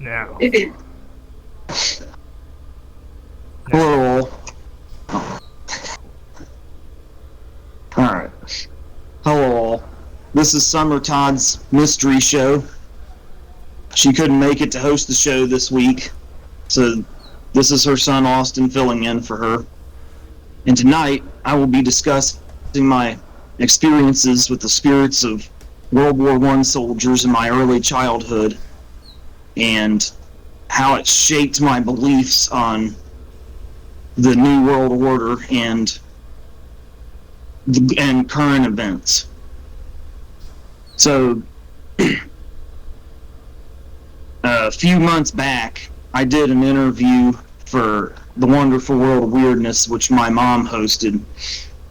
Now. Hello. Alright. Hello all. This is Summer Todd's mystery show. She couldn't make it to host the show this week, so this is her son Austin filling in for her. And tonight, I will be discussing my experiences with the spirits of World War I soldiers in my early childhood and how it shaped my beliefs on the New World Order and current events. So, a few months back, I did an interview for The Wonderful World of Weirdness, which my mom hosted,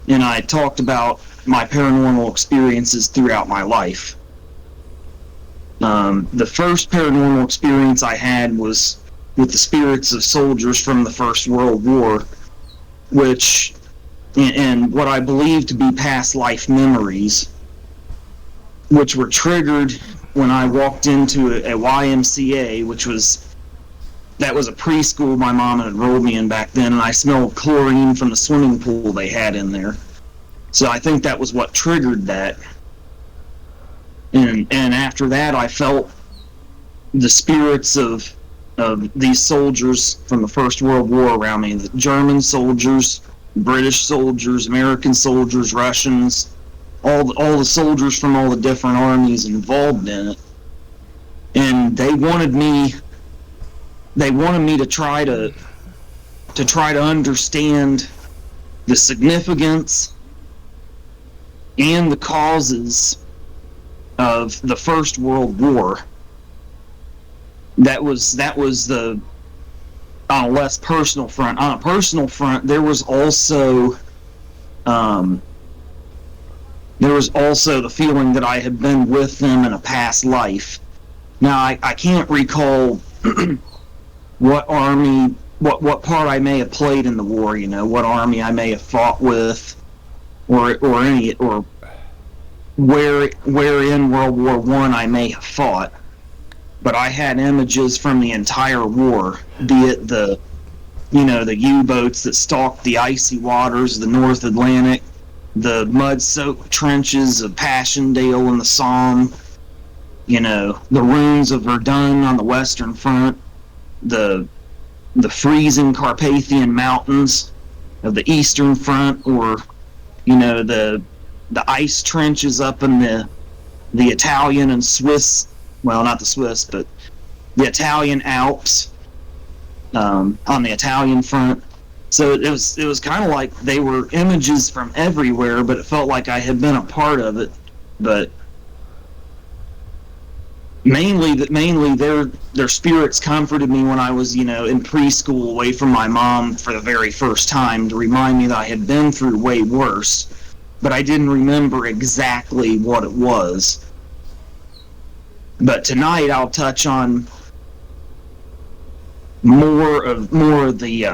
and I talked about my paranormal experiences throughout my life. The first paranormal experience I had was with the spirits of soldiers from the First World War, which, and what I believe to be past life memories, which were triggered when I walked into a YMCA, that was a preschool my mom had enrolled me in back then, and I smelled chlorine from the swimming pool they had in there. So I think that was what triggered that. And after that, I felt the spirits of these soldiers from the First World War around me. The German soldiers, British soldiers, American soldiers, Russians, all the soldiers from all the different armies involved in it. And they wanted me to try to understand the significance and the causes of the First World War. That was the, on a less personal front. On a personal front, there was also the feeling that I had been with them in a past life. Now I can't recall what part I may have played in the war. What army I may have fought with, or where in World War I may have fought. But I had images from the entire war, be it the U-boats that stalked the icy waters of the North Atlantic, the mud-soaked trenches of Passchendaele and the Somme, the ruins of Verdun on the Western Front, the freezing Carpathian Mountains of the Eastern Front, or the ice trenches up in the Italian and Swiss, well, not the Swiss, but the Italian Alps, on the Italian front. So it was kind of like they were images from everywhere, but it felt like I had been a part of it. But mainly their spirits comforted me when I was, in preschool away from my mom for the very first time, to remind me that I had been through way worse, but I didn't remember exactly what it was. But tonight I'll touch on more of the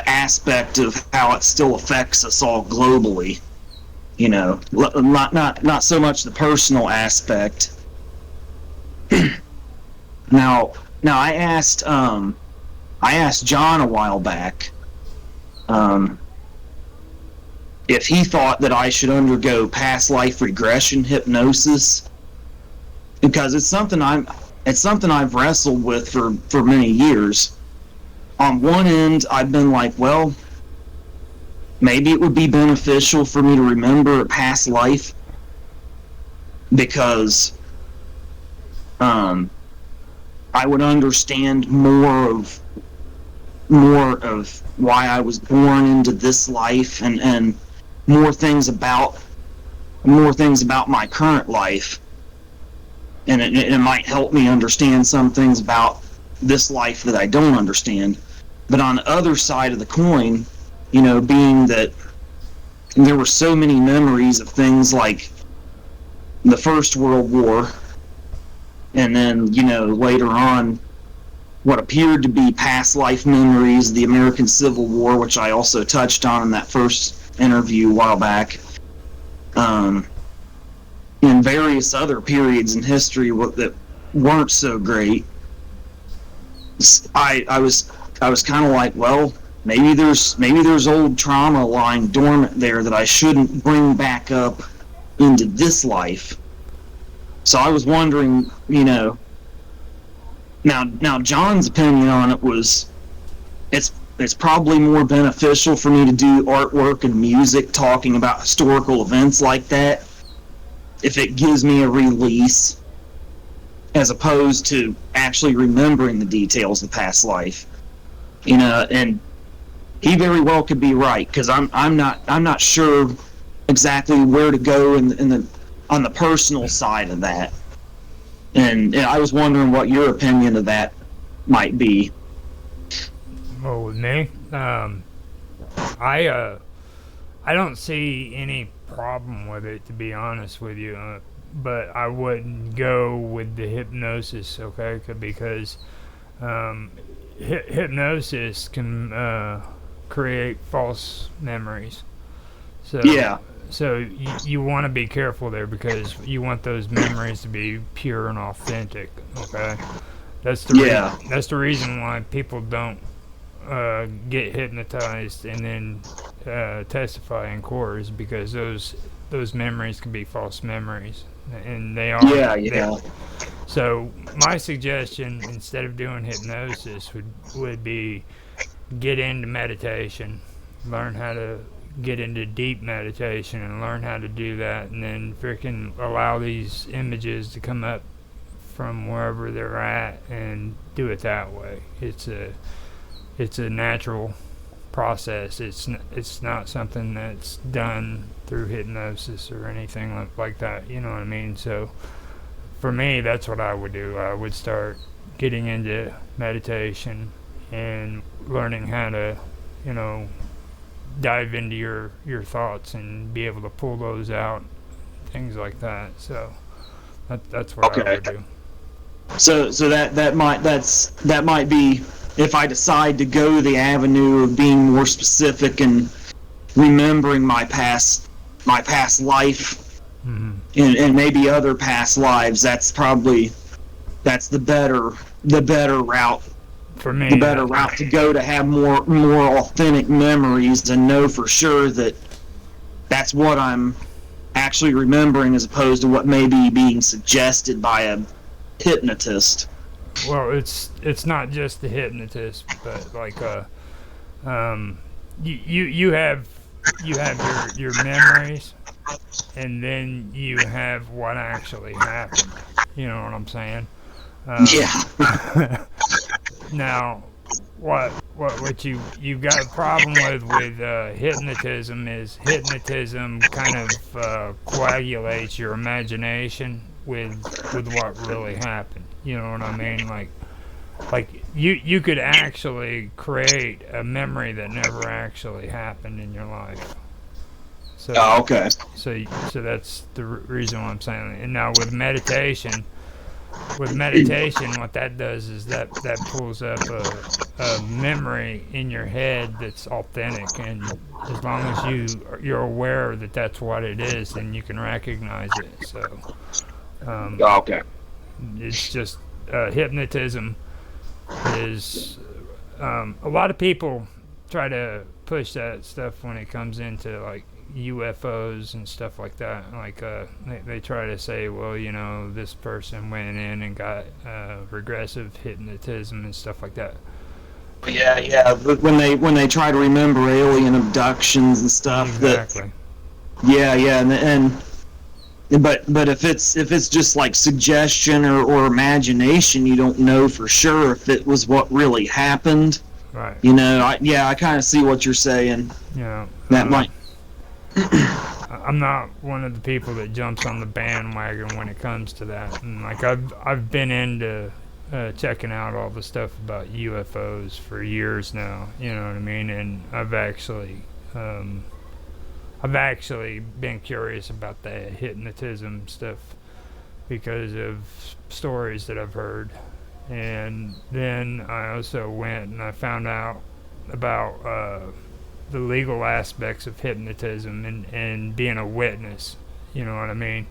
aspect of how it still affects us all globally. Not so much the personal aspect. Now I asked John a while back if he thought that I should undergo past life regression hypnosis, because it's something I've wrestled with for many years. On one end, I've been like, well, maybe it would be beneficial for me to remember a past life, because I would understand more of why I was born into this life, and more things about my current life. And it might help me understand some things about this life that I don't understand. But on the other side of the coin, being that there were so many memories of things like the First World War, and then, later on, what appeared to be past life memories of the American Civil War, which I also touched on in that first interview a while back, and various other periods in history that weren't so great, I was kind of like, well, maybe there's old trauma lying dormant there that I shouldn't bring back up into this life. So I was wondering, now John's opinion on it was it's probably more beneficial for me to do artwork and music talking about historical events like that if it gives me a release as opposed to actually remembering the details of past life. And he very well could be right, because I'm not sure exactly where to go on the personal side of that. And I was wondering what your opinion of that might be. Well, with me, I don't see any problem with it, to be honest with you. But I wouldn't go with the hypnosis, okay? Because hypnosis can create false memories. So Yeah, so you want to be careful there, because you want those memories to be pure and authentic. Okay, yeah, that's the reason why people don't get hypnotized and then testify in court, is because those memories can be false memories, and they are. yeah, yeah. So my suggestion, instead of doing hypnosis, would be get into meditation, learn how to get into deep meditation and learn how to do that, and then freaking allow these images to come up from wherever they're at and do it that way. It's a natural process. It's not something that's done through hypnosis or anything like that. You know what I mean? So for me, that's what I would do. I would start getting into meditation and learning how to, you know, dive into your thoughts and be able to pull those out, things like that. So that's what I Okay. would do. So that might be, if I decide to go the avenue of being more specific and remembering my past life, Hmm. and maybe other past lives. That's the better route For the me, better route to go, to have more authentic memories and know for sure that that's what I'm actually remembering, as opposed to what may be being suggested by a hypnotist. well, it's not just the hypnotist, but like um, you have your memories, and then you have what actually happened. You know what I'm saying? Yeah. Now, what you've got a problem with hypnotism is hypnotism kind of coagulates your imagination with what really happened. You know what I mean? Like you could actually create a memory that never actually happened in your life. So Oh, okay. so that's the reason why I'm saying that. And now with meditation, what that does is that pulls up a memory in your head that's authentic, and as long as you're aware that that's what it is, then you can recognize it. So um, Oh, okay. it's just hypnotism is a lot of people try to push that stuff when it comes into like UFOs and stuff like that. Like they try to say, well, you know, this person went in and got regressive hypnotism and stuff like that. Yeah, yeah. But when they try to remember alien abductions and stuff, that, Exactly. yeah, yeah, but if it's just like suggestion or imagination, you don't know for sure if it was what really happened. Right. I kind of see what you're saying. You know, That might. I'm not one of the people that jumps on the bandwagon when it comes to that. And like I've been into checking out all the stuff about UFOs for years now. You know what I mean? And um, I've actually been curious about the hypnotism stuff because of stories that I've heard. And then I also went and I found out about the legal aspects of hypnotism and being a witness. You know what I mean?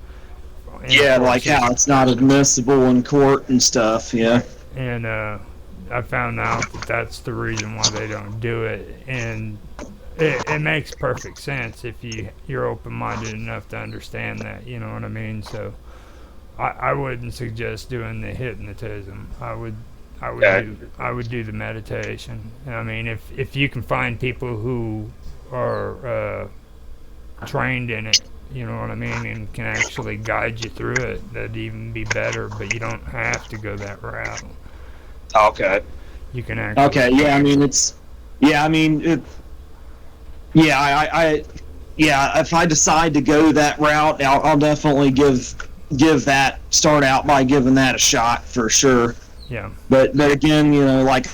Yeah, like how it's not admissible in court and stuff. Yeah. And I found out that that's the reason why they don't do it, and it makes perfect sense if you're open-minded enough to understand that. You know what I mean? So I wouldn't suggest doing the hypnotism. I would do the meditation. I mean, if you can find people who are trained in it, you know what I mean, and can actually guide you through it, that'd even be better. But you don't have to go that route. Okay. You can actually. Okay. Yeah. I mean, it's. Yeah. I mean, it. Yeah. Yeah. If I decide to go that route, I'll definitely give that, start out by giving that a shot for sure. Yeah. But again, you know, like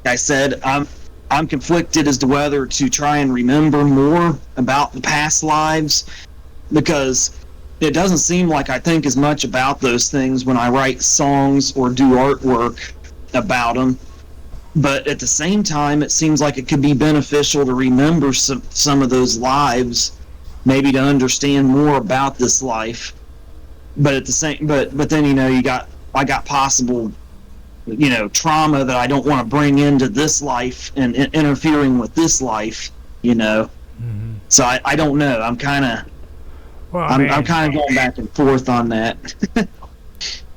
I said, I'm conflicted as to whether to try and remember more about the past lives, because it doesn't seem like I think as much about those things when I write songs or do artwork about them. But at the same time, it seems like it could be beneficial to remember some of those lives, maybe to understand more about this life. But at the same, but then, you know, I got possible, you know, trauma that I don't want to bring into this life and interfering with this life, you know. Mm-hmm. So I don't know. I'm kind of I'm kind of going back and forth on that.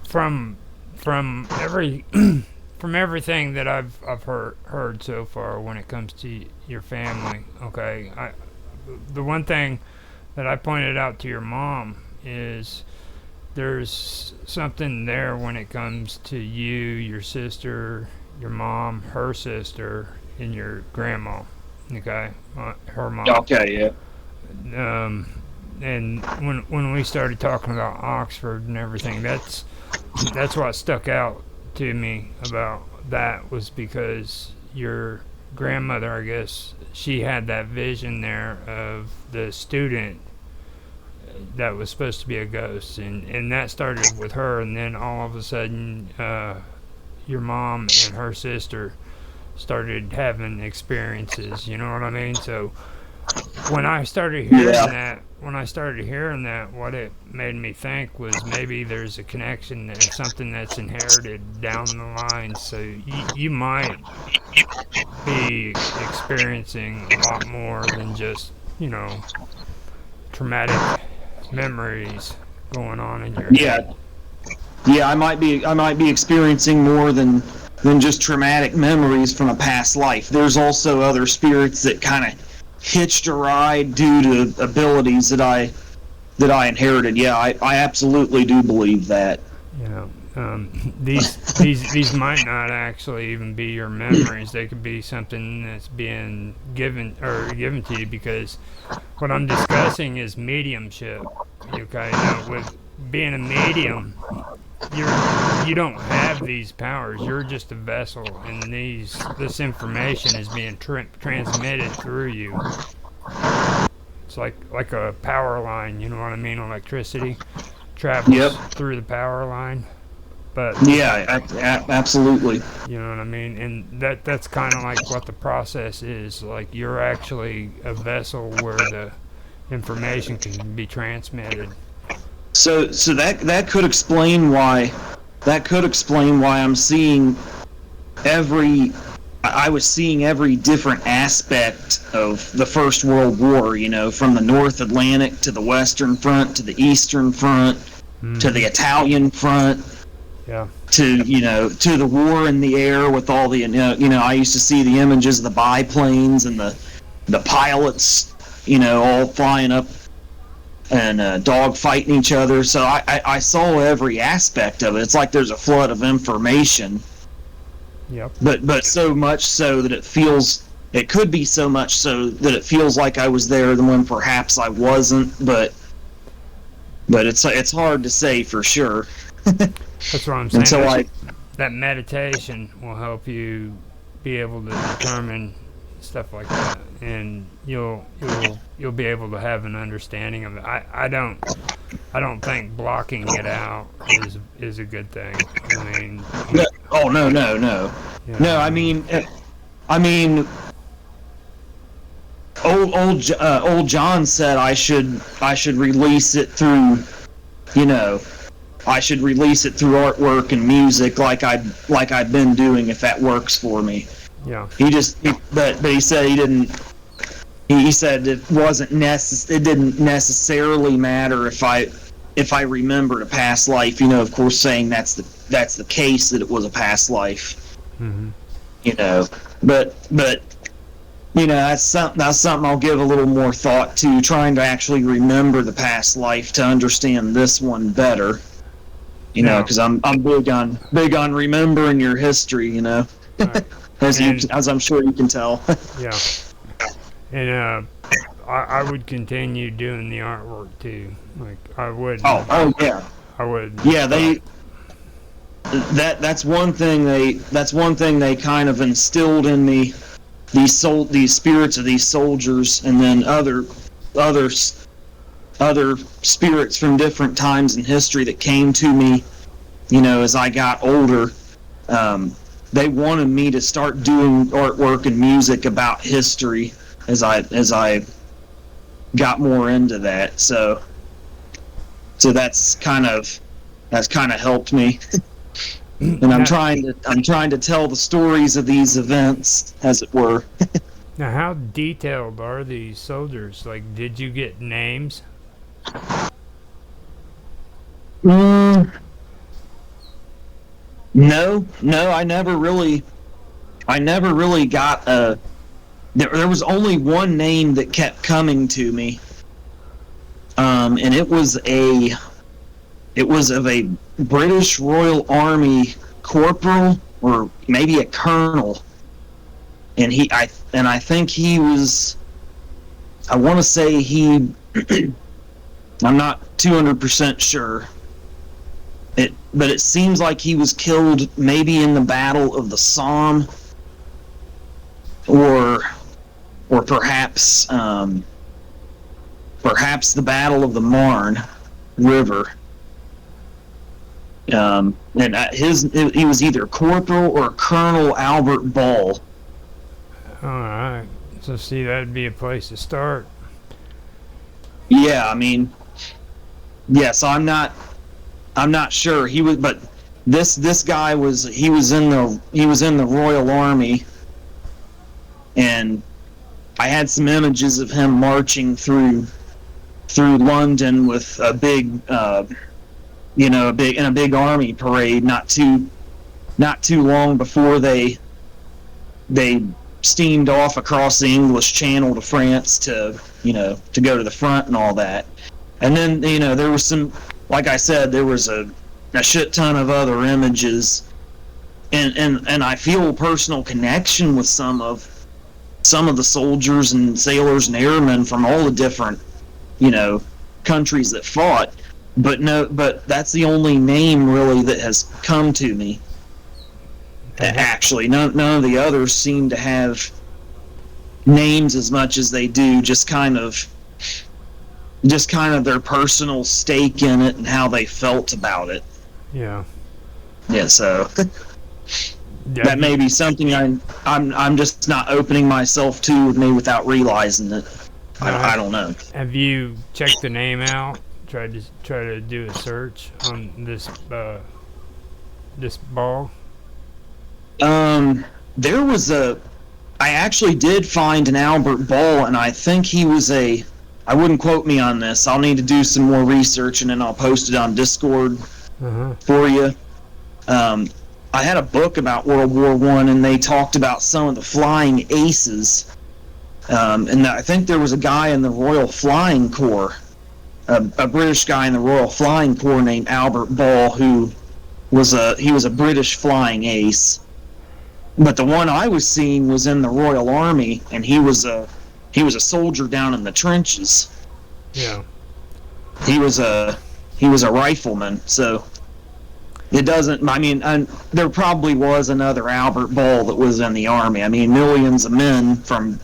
from every from everything that I've heard so far when it comes to your family, okay, the one thing that I pointed out to your mom is there's something there when it comes to you, your sister, your mom, her sister, and your grandma. Okay, her mom. Okay, yeah. And when we started talking about Oxford and everything, that's what stuck out to me about that, was because your grandmother, I guess, she had that vision there of the student that was supposed to be a ghost, and that started with her, and then all of a sudden your mom and her sister started having experiences, you know what I mean? So when I started hearing that, what it made me think was maybe there's a connection there, something that's inherited down the line. So you might be experiencing a lot more than just, you know, traumatic memories going on in your head. Yeah, I might be experiencing more than just traumatic memories from a past life. There's also other spirits that kind of hitched a ride due to abilities that I inherited. Yeah, I absolutely do believe that. Yeah. These might not actually even be your memories. They could be something that's being given to you, because what I'm discussing is mediumship. Okay, now with being a medium, you don't have these powers. You're just a vessel, and this information is being transmitted through you. It's like a power line. You know what I mean? Electricity travels through the power line. But yeah, absolutely. You know what I mean? And that's kind of like what the process is. Like, you're actually a vessel where the information can be transmitted. So that could explain why I'm seeing I was seeing every different aspect of the First World War, you know, from the North Atlantic to the Western Front to the Eastern Front to the Italian Front. Yeah. To the war in the air with all the I used to see the images of the biplanes and the pilots, you know, all flying up and dog fighting each other. So I saw every aspect of it. It's like there's a flood of information. Yep. But so much so that it could be so much so that it feels like I was there when perhaps I wasn't. But it's hard to say for sure. That's what I'm saying. That meditation will help you be able to determine stuff like that, and you'll be able to have an understanding of it. I don't think blocking it out is a good thing. I mean, no. No, I mean, old John said I should release it through you know, I should release it through artwork and music like I've been doing if that works for me. Yeah. But he said he didn't. He said it it didn't necessarily matter if I remembered a past life. You know, of course, saying that's the case, that it was a past life. Mm-hmm. You know, but you know, that's something I'll give a little more thought to, trying to actually remember the past life to understand this one better. You know, because I'm big on remembering your history. You know, Right. as I'm sure you can tell. Yeah. And I would continue doing the artwork too. Like I would. Oh yeah. I would. Yeah, that's one thing they kind of instilled in me, these spirits of these soldiers, and then other spirits from different times in history that came to me, you know, as I got older. They wanted me to start doing artwork and music about history as I got more into that. So that's kind of helped me. And I'm trying to tell the stories of these events, as it were. Now, how detailed are these soldiers? Like, did you get names? No, I never really got a. There was only one name that kept coming to me, and it was of a British Royal Army corporal, or maybe a colonel, and I think he was. I want to say he. I'm not 200% sure. But it seems like he was killed maybe in the Battle of the Somme, or perhaps the Battle of the Marne River. And he was either Corporal or Colonel Albert Ball. All right. So see, that'd be a place to start. Yeah, I mean, yes, I'm not sure. He was, but this guy was in the Royal Army, and I had some images of him marching through London with a big a big army parade not too long before they steamed off across the English Channel to France to go to the front and all that. And then there was some, like I said, there was a shit ton of other images, and I feel a personal connection with some of the soldiers and sailors and airmen from all the different countries that fought. But that's the only name really that has come to me. Actually, none of the others seem to have names as much as they do just kind of their personal stake in it and how they felt about it. Yeah. Yeah. So that may be something I'm just not opening myself to with me without realizing it. I don't know. Have you checked the name out? Try to do a search on this ball. There was I actually did find an Albert Ball, and I think he was I wouldn't quote me on this. I'll need to do some more research, and then I'll post it on Discord for you. I had a book about World War I, and they talked about some of the flying aces. And I think there was a guy in the Royal Flying Corps, a British guy in the Royal Flying Corps named Albert Ball, who was a British flying ace. But the one I was seeing was in the Royal Army, and he was a soldier down in the trenches. Yeah. He was a rifleman, so it doesn't. I mean, there probably was another Albert Ball that was in the Army. I mean, millions of men from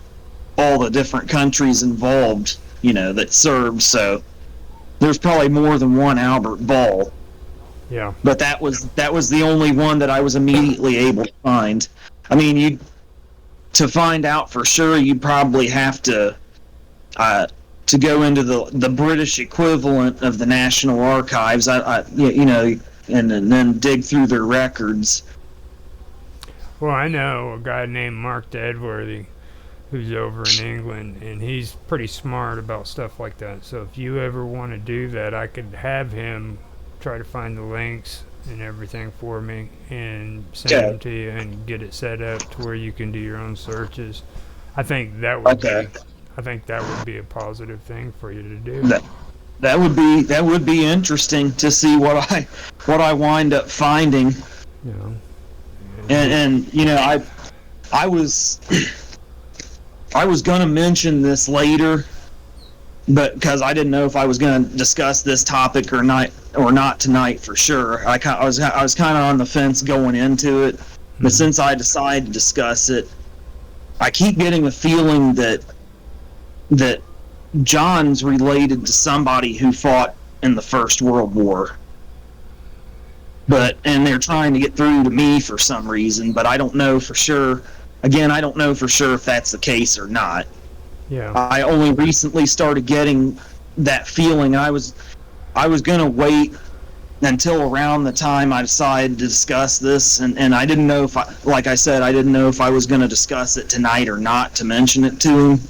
all the different countries involved, that served. So there's probably more than one Albert Ball. Yeah. But that was the only one that I was immediately able to find. I mean, to find out for sure, you'd probably have to to go into the British equivalent of the National Archives. You know, and then dig through their records. Well, I know a guy named Mark Deadworthy who's over in England, and he's pretty smart about stuff like that. So if you ever want to do that, I could have him try to find the links and everything for me and send them to you and get it set up to where you can do your own searches. I think that would be a positive thing for you to do. That would be interesting to see what I wind up finding. You know. And you know, I was going to mention this later, but because I didn't know if I was going to discuss this topic or not tonight for sure. I was kind of on the fence going into it, but since I decided to discuss it, I keep getting the feeling that John's related to somebody who fought in the First World War. And they're trying to get through to me for some reason, but I don't know for sure. Again, I don't know for sure if that's the case or not. Yeah. I only recently started getting that feeling. I was going to wait until around the time I decided to discuss this, and I didn't know like I said, I didn't know if I was going to discuss it tonight or not to mention it to him.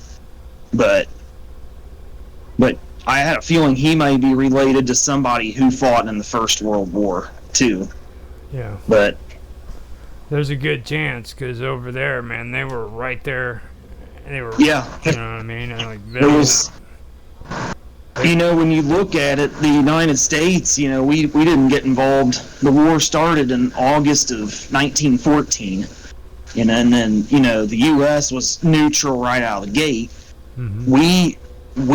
But I had a feeling he may be related to somebody who fought in the First World War too. Yeah. But there's a good chance, because over there, man, they were right there. They were, yeah. You know what I mean? Like, you know, when you look at it, the United States, you know, we didn't get involved. The war started in August of 1914, and then you know, the U.S. was neutral right out of the gate. Mm-hmm. We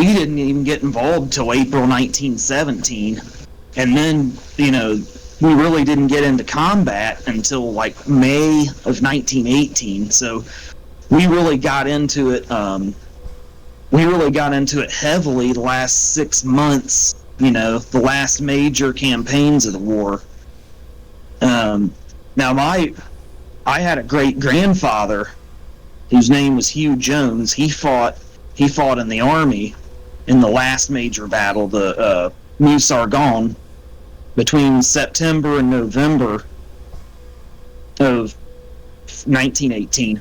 didn't even get involved till April 1917, and then you know, we really didn't get into combat until like May of 1918. So we really got into it. Heavily the last 6 months. You know, the last major campaigns of the war. Now, I had a great grandfather whose name was Hugh Jones. He fought in the army in the last major battle, the Meuse-Argonne, between September and November of 1918.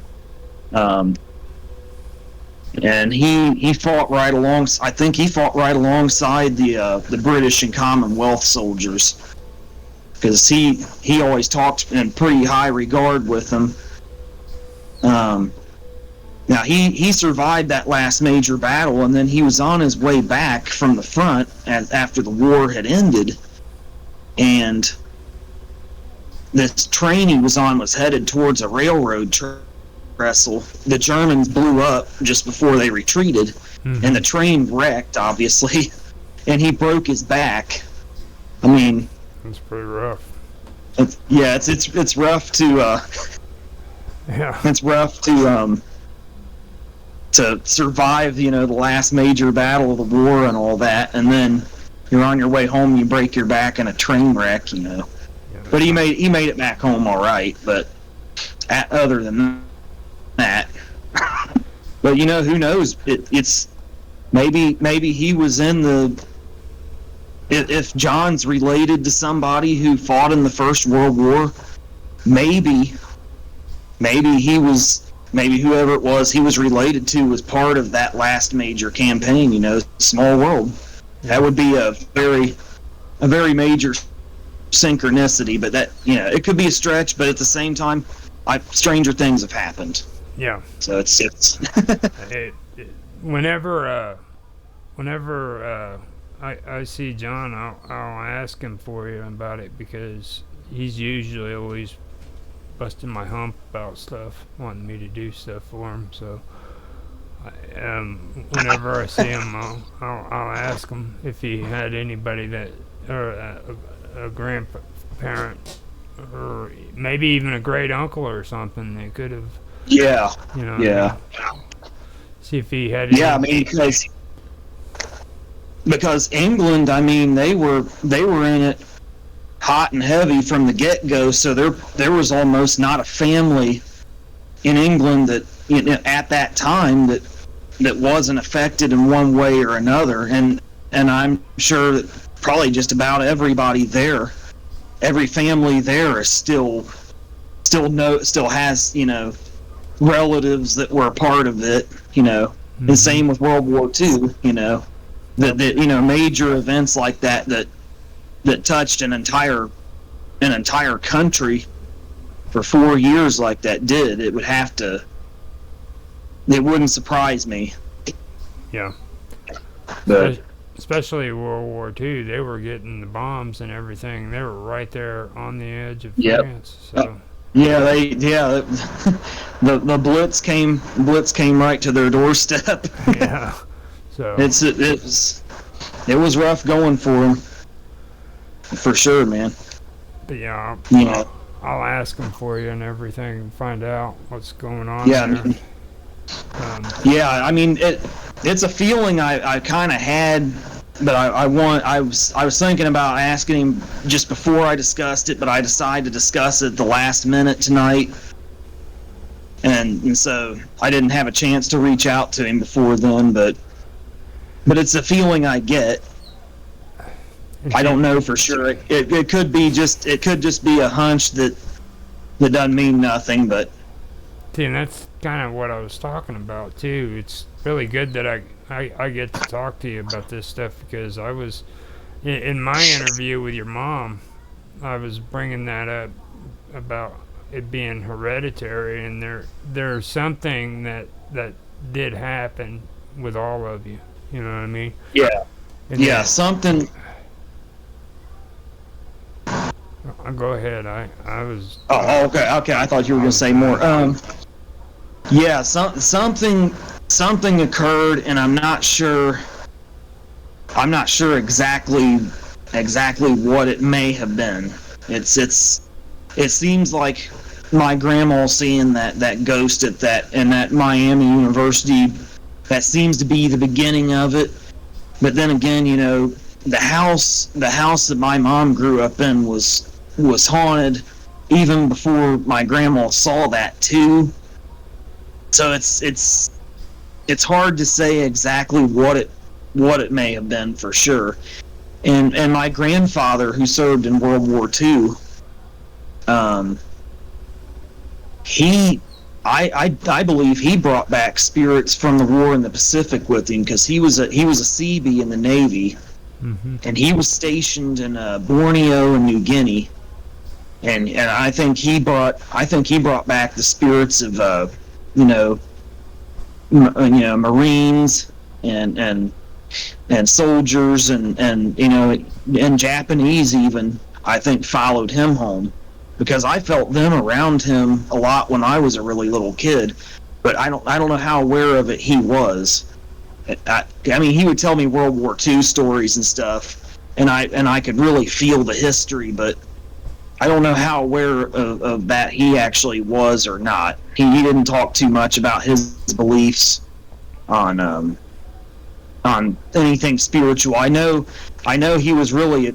And he fought right along. I think he fought right alongside the British and Commonwealth soldiers, because he always talked in pretty high regard with them. Now he survived that last major battle, and then he was on his way back from the front after the war had ended, and this train he was on was headed towards a railroad trestle. The Germans blew up just before they retreated, mm-hmm. and the train wrecked, obviously, and he broke his back. I mean, it's pretty rough. It's rough to yeah. It's rough to survive, you know, the last major battle of the war and all that, and then you're on your way home, you break your back in a train wreck, you know. Yeah, but he made it back home all right. But other than that, but you know, who knows? It's maybe he was in the. If John's related to somebody who fought in the First World War, maybe he was. Maybe whoever it was he was related to was part of that last major campaign. You know, small world. That would be a very major synchronicity. But that, you know, it could be a stretch. But at the same time, stranger things have happened. Yeah. So it's whenever I see John, I'll ask him for you about it, because he's usually always busting my hump about stuff, wanting me to do stuff for him. So whenever I see him, I'll ask him if he had anybody that, or a grandparent, or maybe even a great uncle or something that could have. Yeah. You know. Yeah. See if he had. Yeah, I mean, because England, I mean, they were in it hot and heavy from the get-go, so there was almost not a family in England that, you know, at that time that wasn't affected in one way or another, and I'm sure that probably just about everybody there, every family there is still has, you know, relatives that were a part of it, you know. Mm-hmm. The same with World War II, you know, that you know, major events like that touched an entire country for 4 years like that did. It wouldn't surprise me. Yeah. But especially World War II, they were getting the bombs and everything. They were right there on the edge of France. So. The Blitz came right to their doorstep. Yeah. So it was rough going for them, for sure, man. But yeah, Yeah. I'll ask them for you and everything and find out what's going on. Yeah. There. I mean, it's a feeling I kind of had, but I was thinking about asking him just before I discussed it, but I decided to discuss it the last minute tonight, and so I didn't have a chance to reach out to him before then, but it's a feeling I get. I don't know for sure. It could just be a hunch that doesn't mean nothing, but. See, and that's kind of what I was talking about too. It's really good that I get to talk to you about this stuff, because I was in my interview with your mom, I was bringing that up about it being hereditary, and there's something that did happen with all of you. You know what I mean? Yeah. And something. Go ahead. I was. Oh, okay. I thought you were gonna say more. Yeah, something occurred, and I'm not sure exactly what it may have been. It seems like my grandma seeing that ghost at that Miami University. That seems to be the beginning of it. But then again, you know, the house that my mom grew up in was haunted even before my grandma saw that too. So it's hard to say exactly what it may have been for sure. And my grandfather, who served in World War II, I believe he brought back spirits from the war in the Pacific with him, because he was a Seabee in the Navy, mm-hmm. and he was stationed in Borneo and New Guinea, and I think he brought back the spirits of Marines and soldiers and Japanese even, I think, followed him home, because I felt them around him a lot when I was a really little kid, but I don't know how aware of it he was. I mean, he would tell me World War II stories and stuff, and I could really feel the history, but I don't know how aware of that he actually was or not. He didn't talk too much about his beliefs on anything spiritual. I know he was really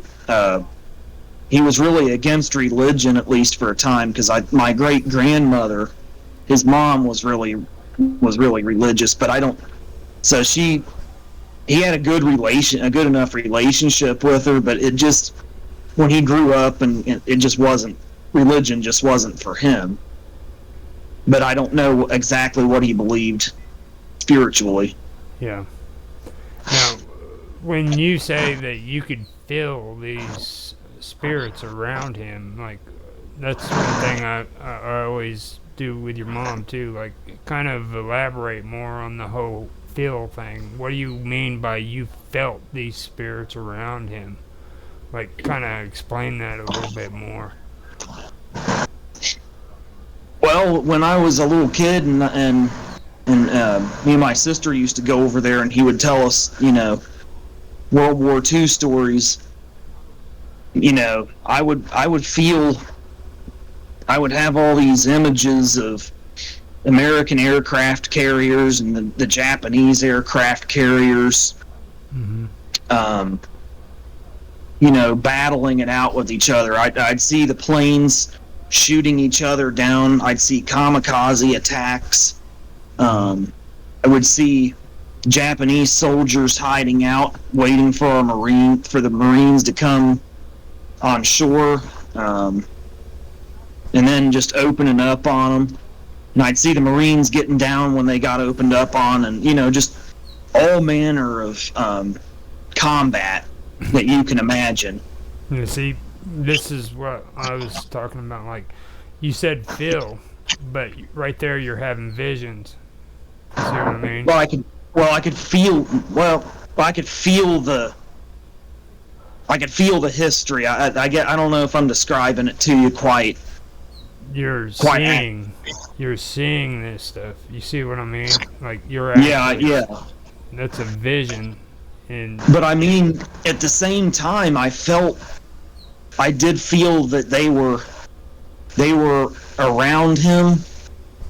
against religion, at least for a time, because my great grandmother, his mom was really religious, but I don't. So he had a good enough relationship with her, but it just, when he grew up, and it just wasn't, religion just wasn't for him. But I don't know exactly what he believed spiritually. Yeah. Now, when you say that you could feel these spirits around him, like, that's one thing I always do with your mom too, like, kind of elaborate more on the whole feel thing. What do you mean by you felt these spirits around him? Like, kind of explain that a little bit more. Well, when I was a little kid, and me and my sister used to go over there, and he would tell us, World War II stories. I would feel, I would have all these images of American aircraft carriers and the Japanese aircraft carriers, mm-hmm. Battling it out with each other. I'd see the planes shooting each other down. I'd see kamikaze attacks. I would see Japanese soldiers hiding out, waiting for the Marines to come on shore, and then just opening up on them. And I'd see the Marines getting down when they got opened up on, and just all manner of combat that you can imagine. You see, this is what I was talking about. Like, you said feel, but right there you're having visions. You see what I mean? Well, I could feel the history. I don't know if I'm describing it to you quite. You're seeing this stuff. You see what I mean? Like, you're yeah. That's a vision. But I mean, at the same time, I did feel that they were around him,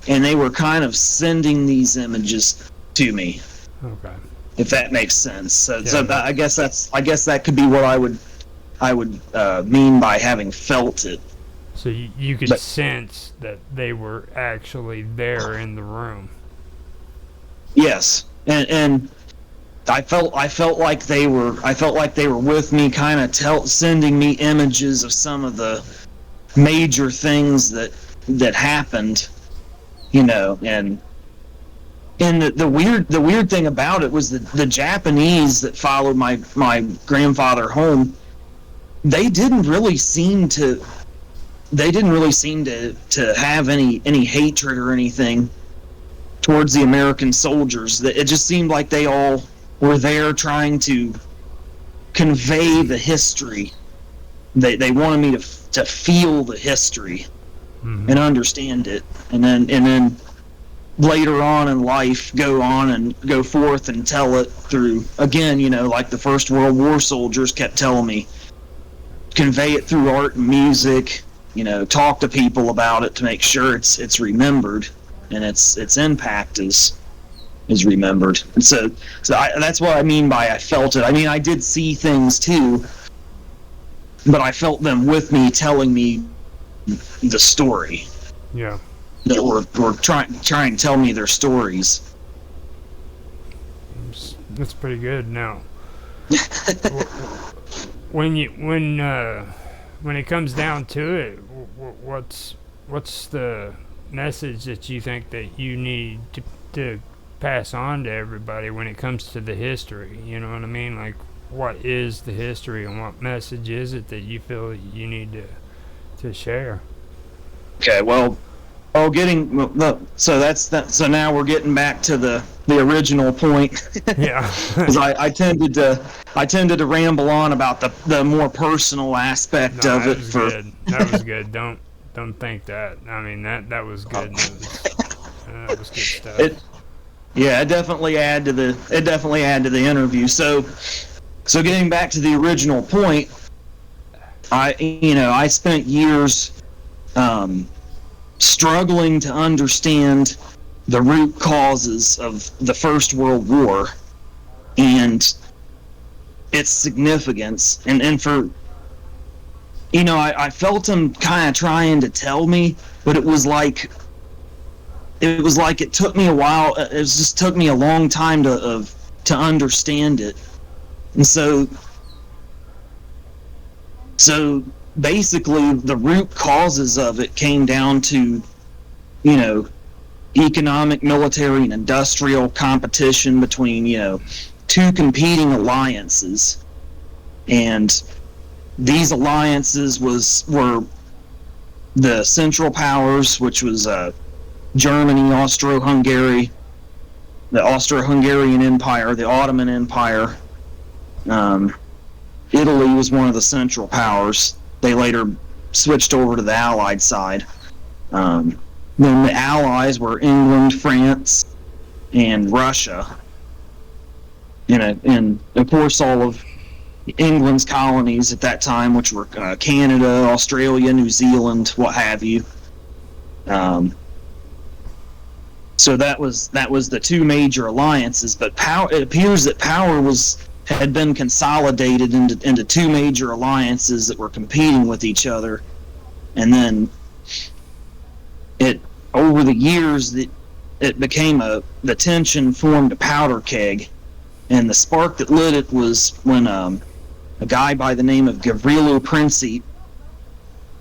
and they were kind of sending these images to me. Okay. If that makes sense. So I guess that could be what I would mean by having felt it. So you could sense that they were actually there in the room. Yes, and I felt like they were with me, kind of sending me images of some of the major things that happened, and the weird thing about it was the Japanese that followed my grandfather home, they didn't really seem to have any hatred or anything towards the American soldiers. It just seemed like they all were there trying to convey the history. They wanted me to feel the history and understand it, and then later on in life go forth and tell it through, again, like the First World War soldiers kept telling me, convey it through art and music, talk to people about it to make sure it's remembered and its impact is remembered. And so that's what I mean by I felt it. I mean, I did see things too, but I felt them with me, telling me the story. Yeah. That were trying to tell me their stories. That's pretty good. Now, when it comes down to it, what's the message that you think that you need to pass on to everybody when it comes to the history? You know what I mean? Like, what is the history, and what message is it that you feel you need to share? Okay, well, so that's that. So now we're getting back to the original point. Yeah. Because I tended to ramble on about the more personal aspect of it. That was good. Don't think that. I mean, that was good news. That was good stuff. It definitely add to the interview. So getting back to the original point, I spent years struggling to understand the root causes of the First World War and its significance, and for I felt him kind of trying to tell me, but it was like it took me a while. It just took me a long time to understand it. And so basically the root causes of it came down to economic, military, and industrial competition between two competing alliances. And these alliances were the Central Powers, which was Germany, Austro-Hungary, the Austro-Hungarian Empire, the Ottoman Empire. Italy was one of the Central Powers. They later switched over to the Allied side. Then the Allies were England, France, and Russia. And of course all of England's colonies at that time, which were Canada, Australia, New Zealand, what have you. So that was the two major alliances. But it appears that power had been consolidated into two major alliances that were competing with each other, and then over the years that it became the tension formed a powder keg, and the spark that lit it was when a guy by the name of Gavrilo Princip,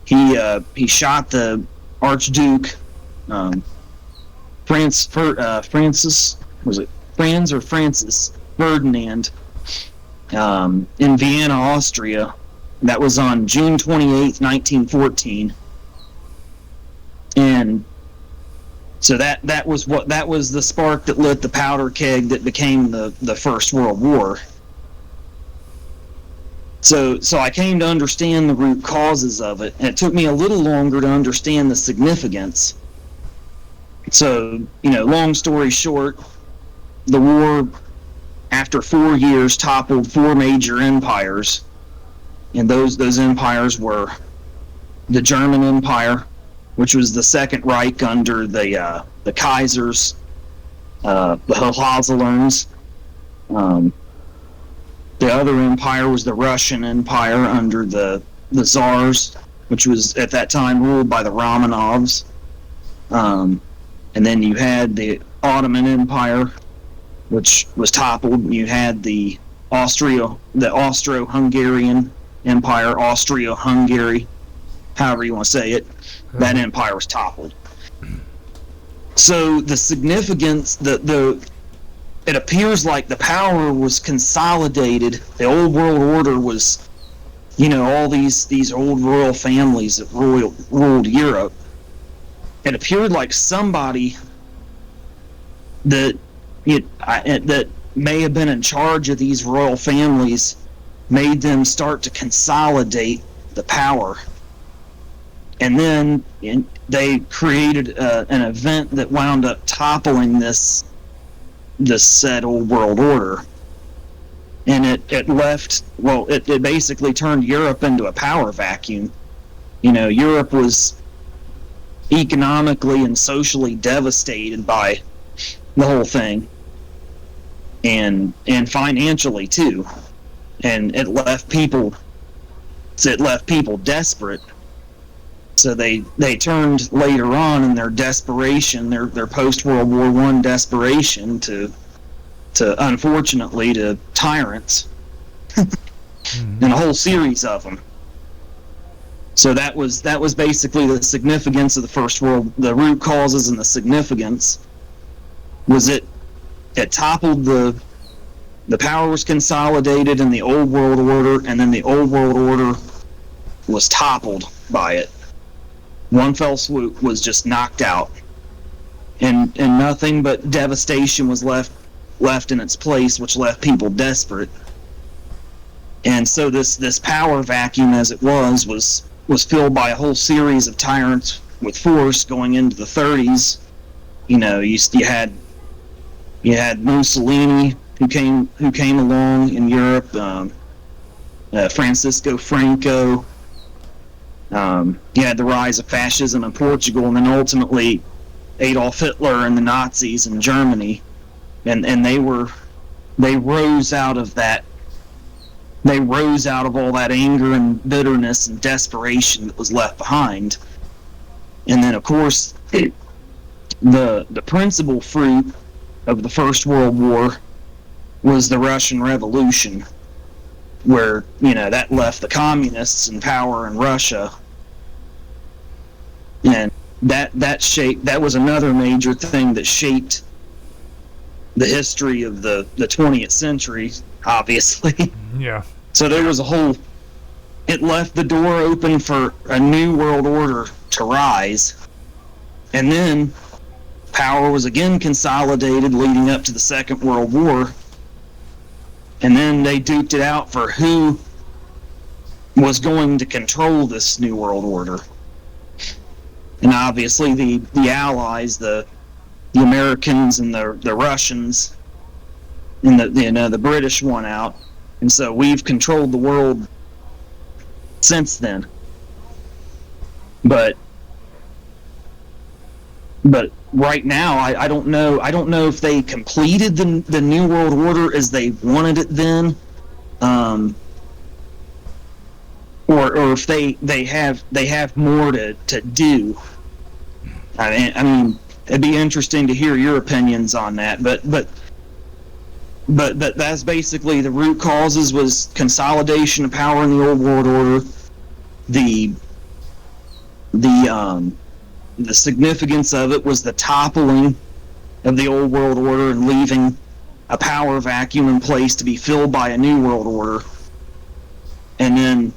he shot the Archduke Francis, was it Franz or Francis Ferdinand, in Vienna, Austria. That was on June 28th, 1914. And so that was the spark that lit the powder keg that became the First World War. So I came to understand the root causes of it, and it took me a little longer to understand the significance. So, long story short, the war, after 4 years, toppled 4 major empires, and those empires were the German Empire, which was the Second Reich under the Kaisers, the Hohenzollerns. The other empire was the Russian Empire under the Tsars, which was at that time ruled by the Romanovs. And then you had the Ottoman Empire, which was toppled. You had the Austro-Hungarian Empire, Austria-Hungary, however you want to say it. That empire was toppled. So the significance, it appears like the power was consolidated. The old world order was, all these old royal families that ruled Europe. It appeared like somebody that may have been in charge of these royal families made them start to consolidate the power. And then they created an event that wound up toppling this said old world order. And it basically turned Europe into a power vacuum. Europe was economically and socially devastated by the whole thing, and financially too. And it left people desperate. So they turned later on in their desperation, their post World War I desperation, to unfortunately to tyrants, and a whole series of them. So that was basically the significance of the root causes, and the significance was it toppled the power was consolidated in the old world order, and then the old world order was toppled by it. One fell swoop, was just knocked out, and nothing but devastation was left in its place, which left people desperate. And so this power vacuum, as it was filled by a whole series of tyrants with force going into the 30s. You had Mussolini, who came along in Europe, Francisco Franco. You had the rise of fascism in Portugal, and then ultimately Adolf Hitler and the Nazis in Germany, and they rose out of that. They rose out of all that anger and bitterness and desperation that was left behind. And then, of course, the principal fruit of the First World War was the Russian Revolution, where, that left the communists in power in Russia. And that was another major thing that shaped the history of the 20th century, obviously. Yeah. So there was it left the door open for a new world order to rise. And then power was again consolidated leading up to the Second World War. And then they duked it out for who was going to control this new world order. And obviously the Allies, the Americans and the Russians, and the British won out. And so we've controlled the world since then. But right now, I don't know if they completed the new world order as they wanted it then, or if they have more to do. I mean, it'd be interesting to hear your opinions on that. But that's basically the root causes was consolidation of power in the old world order, the significance of it was the toppling of the old world order and leaving a power vacuum in place to be filled by a new world order. And then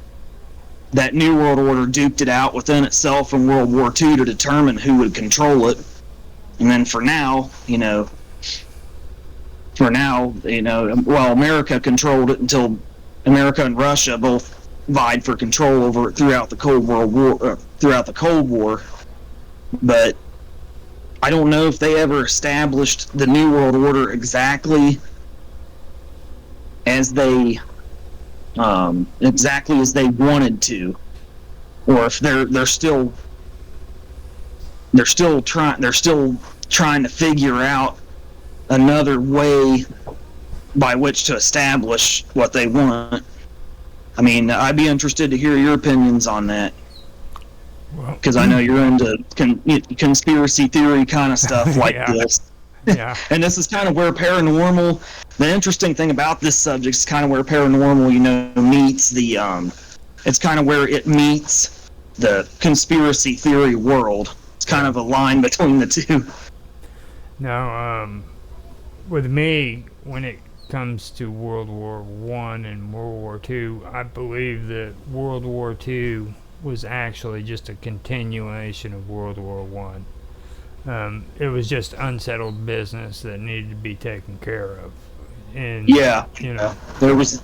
that new world order duked it out within itself in World War II to determine who would control it. And then for now, well, America controlled it until America and Russia both vied for control over it throughout the Cold War. But I don't know if they ever established the New World Order exactly as they wanted to, or if they're still trying to figure out another way by which to establish what they want. I mean, I'd be interested to hear your opinions on that, because I know you're into conspiracy theory kind of stuff like this. Yeah. And this is kind of where paranormal, the interesting thing about this subject is kind of where paranormal, meets it's kind of where it meets the conspiracy theory world. It's kind of a line between the two. Now, with me, when it comes to World War I and World War II, I believe that World War II was actually just a continuation of World War I. It was just unsettled business that needed to be taken care of. And, there was...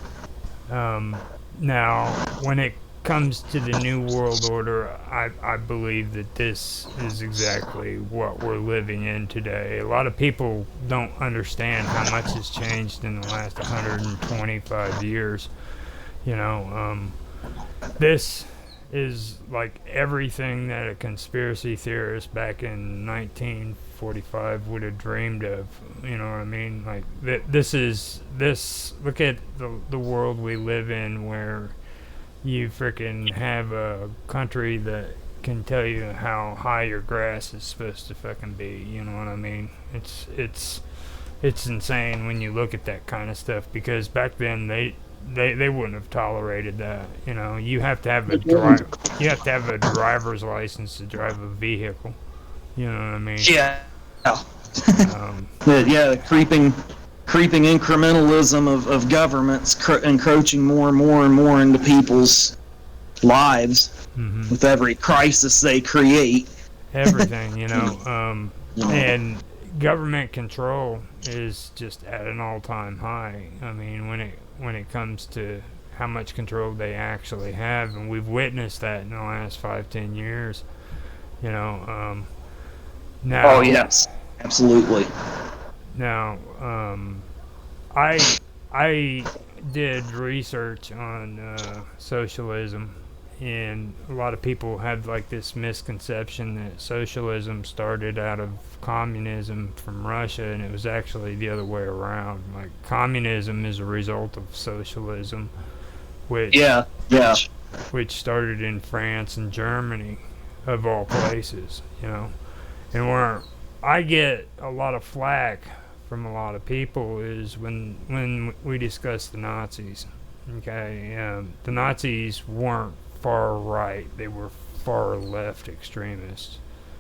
now, when it comes to the New World Order, I believe that this is exactly what we're living in today. A lot of people don't understand how much has changed in the last 125 years. This is like everything that a conspiracy theorist back in 1945 would have dreamed of. You know what I mean? Like, look at the world we live in, where you freaking have a country that can tell you how high your grass is supposed to fucking be. You know what I mean? It's insane when you look at that kind of stuff, because back then they wouldn't have tolerated that. You have to have a driver's license to drive a vehicle. You know what I mean? Yeah. The creeping incrementalism of governments encroaching more and more and more into people's lives with every crisis they create. Everything, and government control is just at an all-time high. I mean, when it comes to how much control they actually have, and we've witnessed that in the last 5-10 years. Now. Oh yes, absolutely. Now, I did research on socialism, and a lot of people have like this misconception that socialism started out of communism from Russia, and it was actually the other way around. Like, communism is a result of socialism, which started in France and Germany, of all places, And where I get a lot of flack from a lot of people is when we discuss the Nazis. Okay, the Nazis weren't far right; they were far left extremists.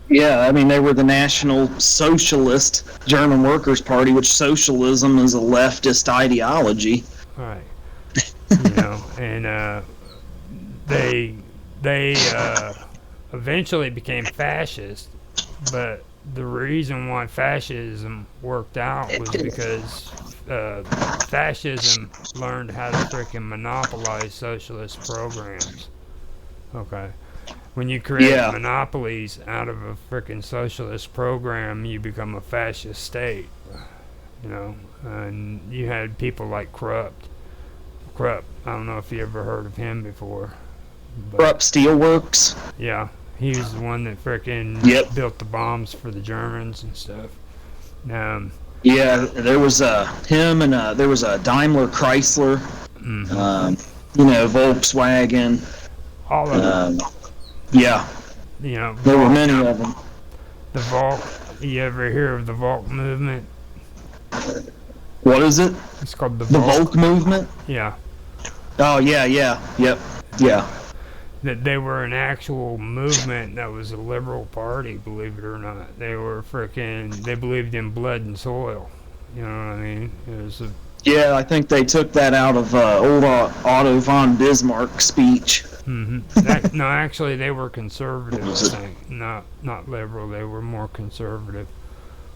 Yeah, I mean, they were the National Socialist German Workers' Party, which socialism is a leftist ideology. Right. And they eventually became fascist, but the reason why fascism worked out was because fascism learned how to freaking monopolize socialist programs. Okay. When you create monopolies out of a freaking socialist program, you become a fascist state. And you had people like Krupp. I don't know if you ever heard of him before. Krupp Steelworks? Yeah. He was the one that freaking built the bombs for the Germans and stuff. There was him, and there was a Daimler Chrysler, Volkswagen. All of them. There were many of them. The You ever hear of the Volk movement? What is it? It's called the The Volk. Volk movement? Yeah. Oh, yeah, yep, yeah. That they were an actual movement that was a liberal party, believe it or not. They were they believed in blood and soil. You know what I mean? It was Yeah, I think they took that out of old Otto von Bismarck's speech. no, actually, they were conservative, I think. Not liberal. They were more conservative.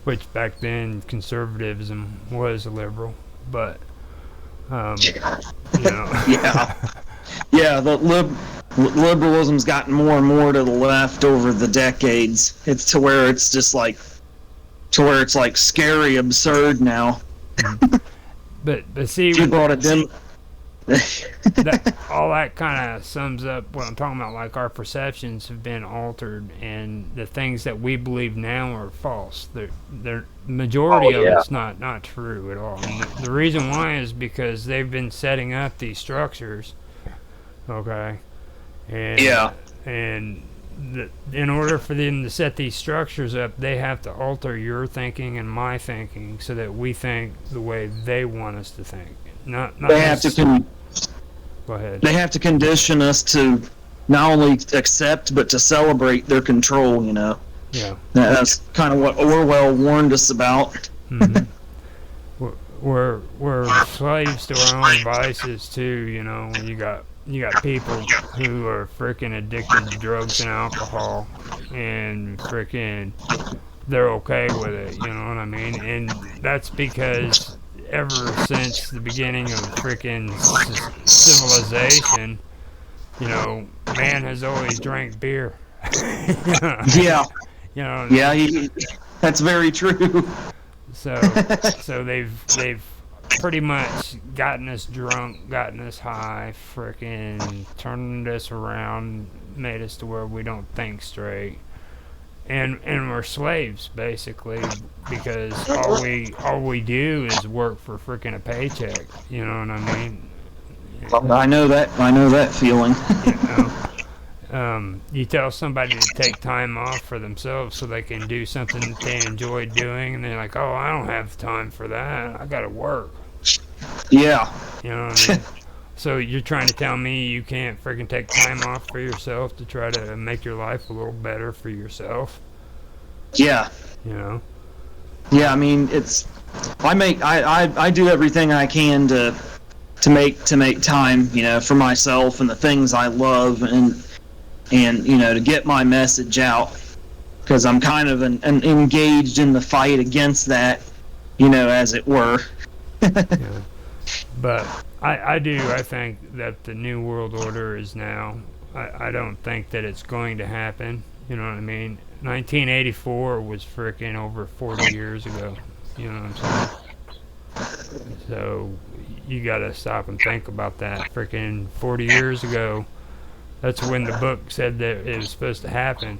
Which back then, conservatism was liberal. But, you know. Yeah. Yeah, the liberalism's gotten more and more to the left over the decades. It's to where it's just like, scary absurd now. But see, you brought it in. All that kind of sums up what I'm talking about. Like, our perceptions have been altered, and the things that we believe now are false. The majority of it's not true at all. And the reason why is because they've been setting up these structures. Okay. And in order for them to set these structures up, they have to alter your thinking and my thinking so that we think the way they want us to think. They have to Go ahead. They have to condition us to not only accept but to celebrate their control. You know. Yeah. That's kind of what Orwell warned us about. We're slaves to our own vices too. You know, you got people who are freaking addicted to drugs and alcohol, and freaking they're okay with it. You know what I mean? And that's because ever since the beginning of freaking civilization, you know, man has always drank beer. Yeah. You know. Yeah, that's very true. So they've pretty much gotten us drunk, gotten us high, frickin' turned us around, made us to where we don't think straight, and we're slaves basically, because all we do is work for frickin' a paycheck. You know what I mean? I know that feeling. You know, you tell somebody to take time off for themselves so they can do something that they enjoy doing, and they're like, "Oh, I don't have time for that. I gotta work." Yeah. You know what I mean? So you're trying to tell me you can't freaking take time off for yourself to try to make your life a little better for yourself? Yeah. You know? Yeah, I mean, I do everything I can to make time, you know, for myself and the things I love, and you know, to get my message out, because I'm kind of an engaged in the fight against that, you know, as it were. Yeah. But I think that the New World Order is now, I don't think that it's going to happen. You know what I mean? 1984 was freaking over 40 years ago. You know what I'm saying? So you gotta stop and think about that. Freaking 40 years ago, that's when the book said that it was supposed to happen.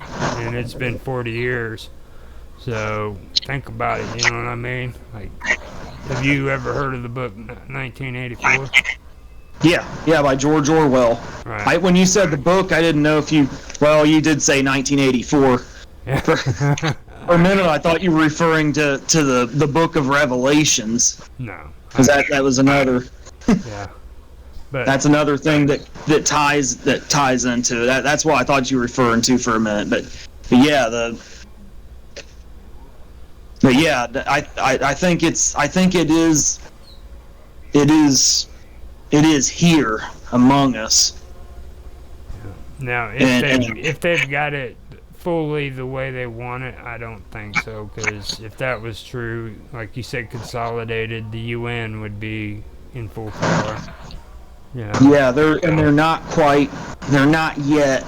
And it's been 40 years. So think about it, you know what I mean? Like, have you ever heard of the book 1984? Yeah, by George Orwell. Right. When you said the book, I didn't know if you did say 1984. Yeah. For a minute, I thought you were referring to the book of Revelations. No. Because that was another. Yeah. But that's another thing that ties into that. That's what I thought you were referring to for a minute. But yeah, I think it is here among us. Now, if they've got it fully the way they want it, I don't think so. Because if that was true, like you said, consolidated, the UN would be in full power. Yeah, they're not yet.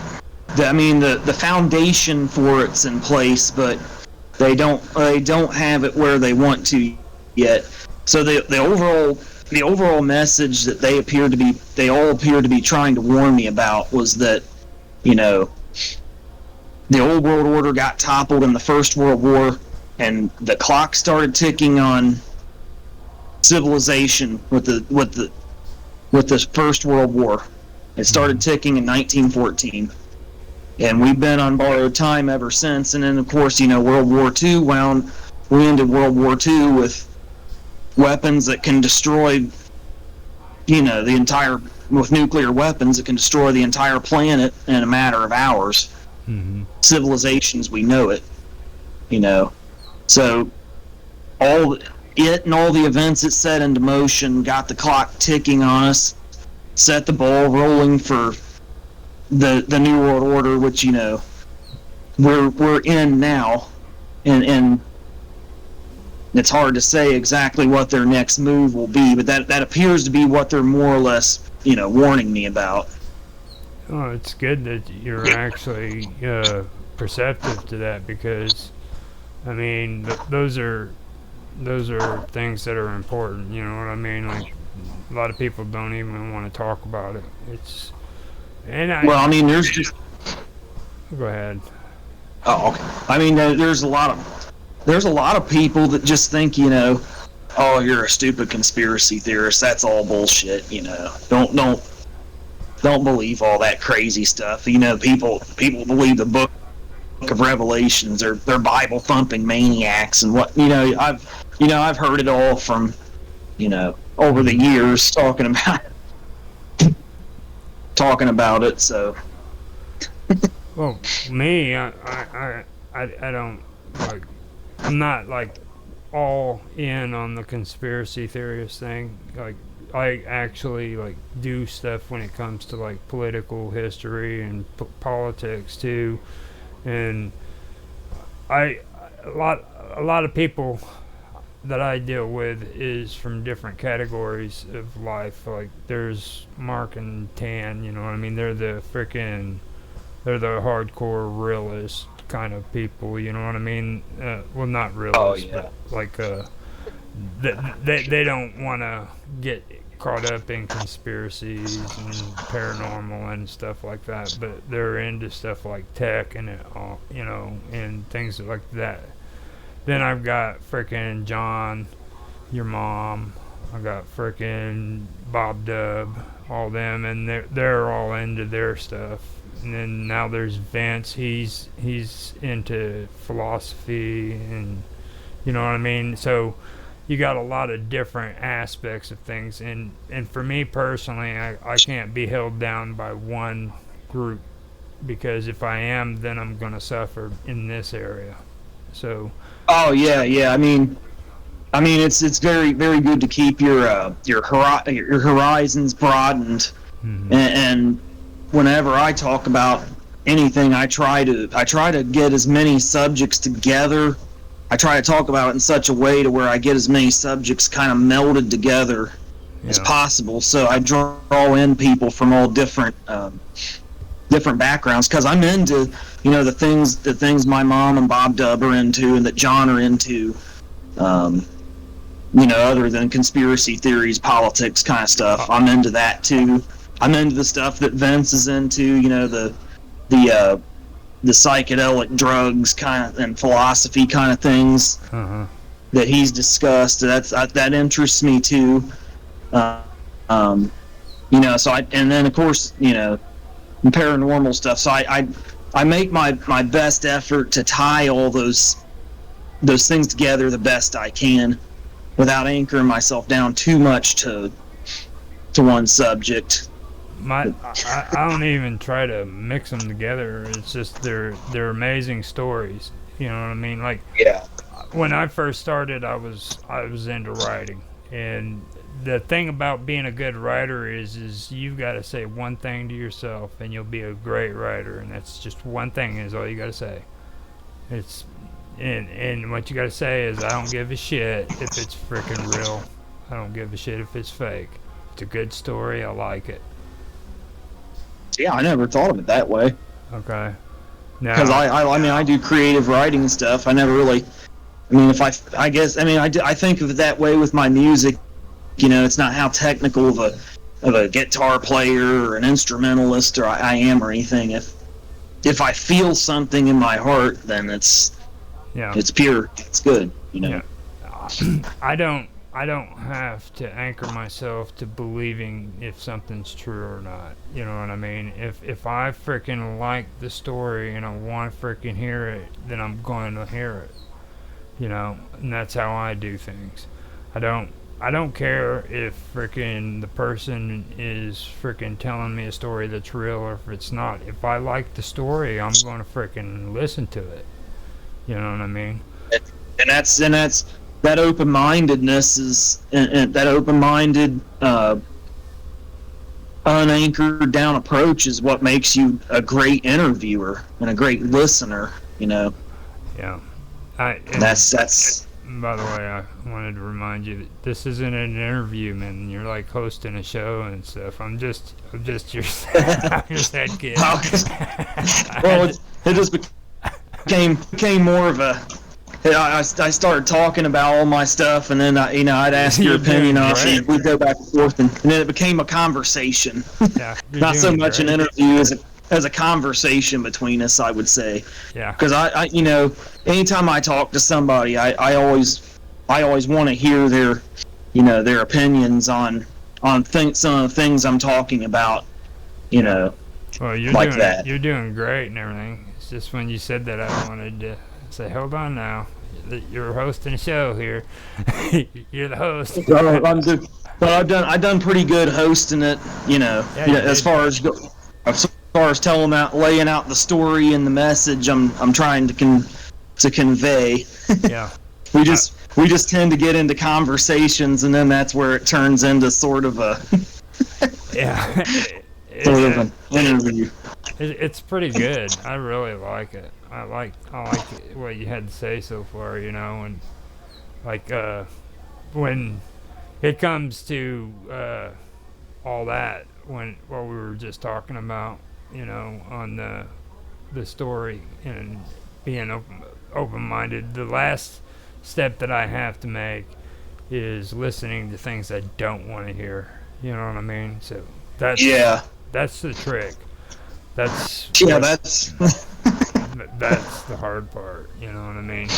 I mean, the foundation for it's in place, but they don't have it where they want to yet. So the overall message that they all appear to be trying to warn me about was that, you know, the old world order got toppled in the First World War, and the clock started ticking on civilization with the First World War. It started ticking in 1914. And we've been on borrowed time ever since. And then, of course, World War II we ended World War II with weapons that can destroy, with nuclear weapons that can destroy the entire planet in a matter of hours. Mm-hmm. Civilizations, we know it, So all the events it set into motion got the clock ticking on us, set the ball rolling for the New World Order, which we're in now, and it's hard to say exactly what their next move will be, but that appears to be what they're more or less warning me about. Oh, it's good that you're actually perceptive to that, because I mean those are things that are important. You know what I mean? Like, a lot of people don't even want to talk about it. There's just. Go ahead. Oh, okay. I mean, there's a lot of people that just think, oh, you're a stupid conspiracy theorist. That's all bullshit. Don't believe all that crazy stuff. People believe the book of Revelations. They're Bible thumping maniacs, and what I've heard it all from over the years talking about it. So. Well, me, I don't like. I'm not like all in on the conspiracy theorist thing. Like, I actually like do stuff when it comes to like political history and politics too, and a lot of people that I deal with is from different categories of life. Like, there's Mark and Tan. You know what I mean? They're the hardcore realist kind of people, you know what I mean? Well, not realist, but like they don't want to get caught up in conspiracies and paranormal and stuff like that, but they're into stuff like tech and and things like that. Then I've got frickin' John, your mom. I got frickin' Bob Dub, all them, and they're all into their stuff. And then now there's Vince. He's into philosophy, and you know what I mean. So you got a lot of different aspects of things, and for me personally, I can't be held down by one group, because if I am, then I'm gonna suffer in this area. So. Oh yeah. I mean, it's very, very good to keep your horizons broadened, Mm-hmm. and whenever I talk about anything, I try to get as many subjects together. I try to talk about it in such a way to where I get as many subjects kind of melded together as possible. So I draw in people from all different backgrounds, because I'm into the things my mom and Bob Dub are into and that John are into. Other than conspiracy theories, politics kind of stuff, I'm into that too. I'm into the stuff that Vince is into, the psychedelic drugs kind of and philosophy kind of things that he's discussed. That interests me too. So and then of course, paranormal stuff. So I make my best effort to tie all those things together the best I can, without anchoring myself down too much to one subject. I don't even try to mix them together. It's just they're amazing stories. You know what I mean? Like, when I first started, I was into writing, and the thing about being a good writer is you've got to say one thing to yourself, and you'll be a great writer. And that's just one thing is all you got to say. And what you got to say is, I don't give a shit if it's freaking real. I don't give a shit if it's fake. It's a good story. I like it. Yeah, I never thought of it that way. Okay. Because I do creative writing and stuff. I never really. I think of it that way with my music. It's not how technical of a guitar player or an instrumentalist I am or anything. If I feel something in my heart, then it's pure. It's good. Yeah. I I don't have to anchor myself to believing if something's true or not. You know what I mean? If I freaking like the story and I want to freaking hear it, then I'm going to hear it. You know, and that's how I do things. I don't I don't care if freaking the person is freaking telling me a story that's real or if it's not. If I like the story, I'm going to freaking listen to it. You know what I mean? And that's that open-mindedness is and that open-minded unanchored down approach is what makes you a great interviewer and a great listener, you know. Yeah. That's By the way, I wanted to remind you that this isn't an interview, man. You're like hosting a show and stuff. I'm just your I'm just that kid. Well, it just became more of a. I started talking about all my stuff, and then I'd ask your opinion on it, and we'd go back and forth, and then it became a conversation. Yeah, Not so much an interview as a conversation between us, I would say. Yeah. Because I anytime I talk to somebody, I always want to hear their opinions on some of the things I'm talking about. Well, you're doing great and everything. It's just when you said that, I wanted to say, hold on now. You're hosting a show here. You're the host. But I've done pretty good hosting it. As far as telling laying out the story and the message I'm trying to convey. Yeah. we just tend to get into conversations, and then that's where it turns into sort of a sort of an interview. It's pretty good. I really like it. I like what you had to say so far, and like when it comes to all that, what we were just talking about, on the story and being open-minded. The last step that I have to make is listening to things I don't want to hear. You know what I mean? So that's the trick. That's the hard part, you know what I mean?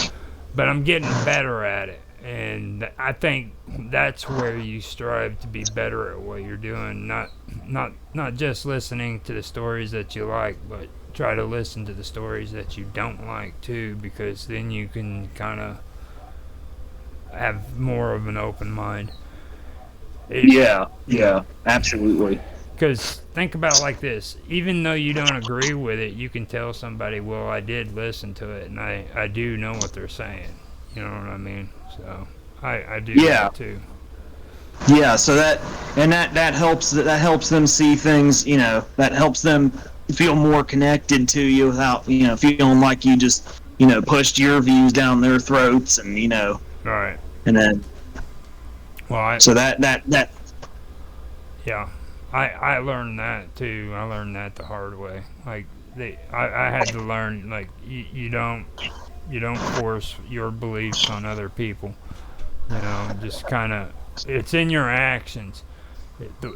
But I'm getting better at it, and I think that's where you strive to be better at what you're doing. Not just listening to the stories that you like, but try to listen to the stories that you don't like too, because then you can kind of have more of an open mind. Yeah, absolutely. Because think about it like this: even though you don't agree with it, you can tell somebody, well, I did listen to it, and I do know what they're saying. You know what I mean? So I do that too. Yeah, so that helps them see things, that helps them feel more connected to you without, feeling like you just, pushed your views down their throats, and, Right. And then yeah. I learned that too. I learned that the hard way. Like I had to learn, like, you don't force your beliefs on other people. Just kind of, it's in your actions.